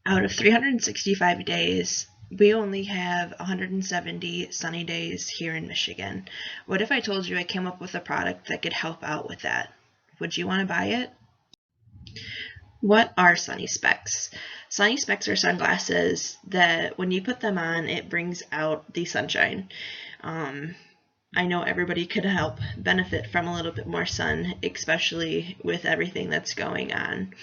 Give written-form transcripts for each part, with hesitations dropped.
Out of 365 days, we only have 170 sunny days here in Michigan. What if I told you I came up with a product that could help out with that? Would you want to buy it? What are Sunny Specs? Sunny Specs are sunglasses that when you put them on, it brings out the sunshine. I know everybody could help benefit from a little bit more sun, especially with everything that's going on.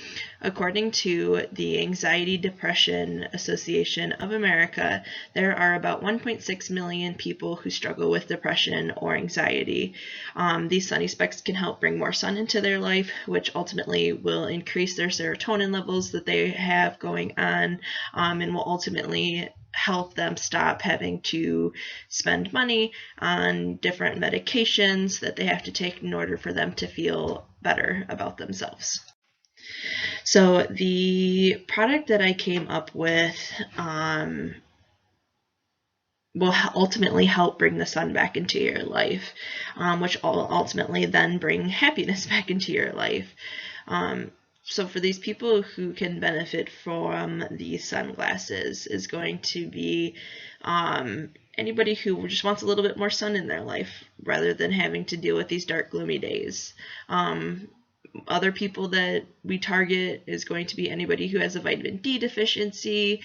According to the Anxiety Depression Association of America, there are about 1.6 million people who struggle with depression or anxiety. These Sunny Specs can help bring more sun into their life, which ultimately will increase their serotonin levels that they have going on, and will ultimately help them stop having to spend money on different medications that they have to take in order for them to feel better about themselves. So the product that I came up with will ultimately help bring the sun back into your life, which will ultimately then bring happiness back into your life. So for these people who can benefit from these sunglasses is going to be anybody who just wants a little bit more sun in their life rather than having to deal with these dark, gloomy days. Other people that we target is going to be anybody who has a vitamin D deficiency,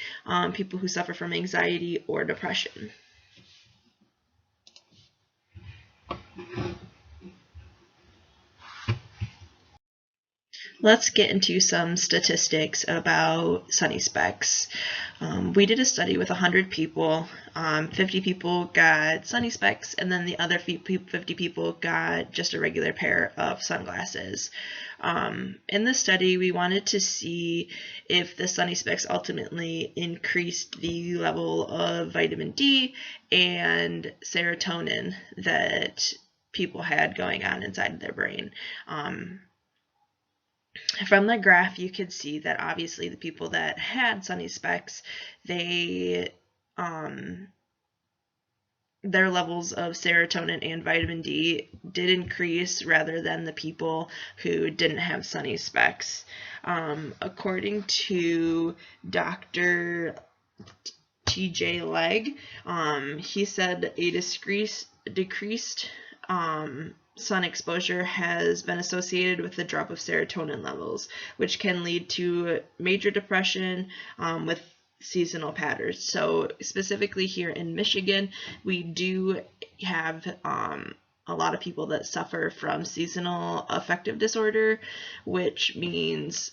people who suffer from anxiety or depression. Let's get into some statistics about Sunny Specs. We did a study with 100 people. 50 people got Sunny Specs, and then the other 50 people got just a regular pair of sunglasses. In the study, we wanted to see if the Sunny Specs ultimately increased the level of vitamin D and serotonin that people had going on inside of their brain. From the graph, you could see that obviously the people that had Sunny Specs, their levels of serotonin and vitamin D did increase rather than the people who didn't have Sunny Specs. According to Dr. T.J. Legg, he said a decreased sun exposure has been associated with the drop of serotonin levels, which can lead to major depression with seasonal patterns. So specifically here in Michigan, we do have a lot of people that suffer from seasonal affective disorder, which means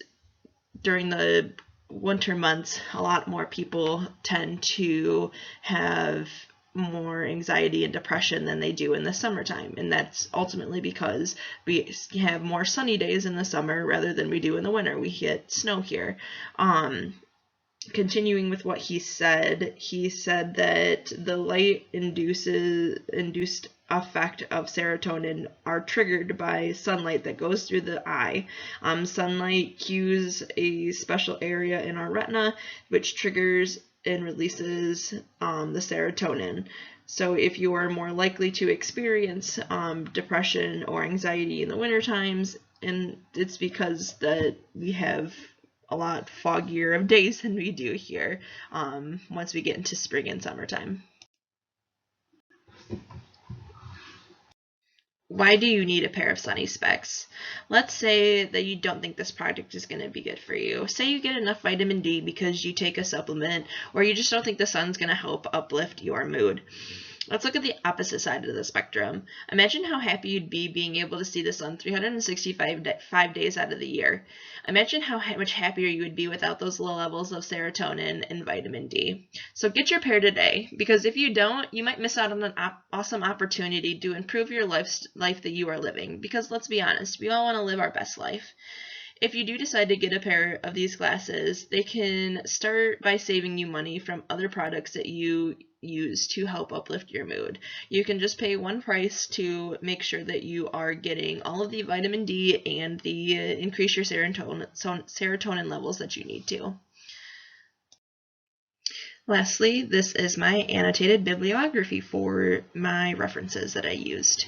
during the winter months, a lot more people tend to have more anxiety and depression than they do in the summertime, and that's ultimately because we have more sunny days in the summer rather than we do in the winter. We get snow here. Continuing with what he said that the light induced effect of serotonin are triggered by sunlight that goes through the eye. Sunlight cues a special area in our retina, which triggers and releases the serotonin. So if you are more likely to experience depression or anxiety in the winter times, and it's because that we have a lot foggier of days than we do here once we get into spring and summertime. Why do you need a pair of Sunny Specs? Let's say that you don't think this product is going to be good for you. Say you get enough vitamin D because you take a supplement, or you just don't think the sun's going to help uplift your mood. Let's look at the opposite side of the spectrum. Imagine how happy you'd be being able to see the sun 365 days out of the year. Imagine how much happier you would be without those low levels of serotonin and vitamin D. So get your pair today, because if you don't, you might miss out on an awesome opportunity to improve your life that you are living. Because let's be honest, we all want to live our best life. If you do decide to get a pair of these glasses, they can start by saving you money from other products that you use to help uplift your mood. You can just pay one price to make sure that you are getting all of the vitamin D and the increase your serotonin levels that you need to. Lastly, this is my annotated bibliography for my references that I used.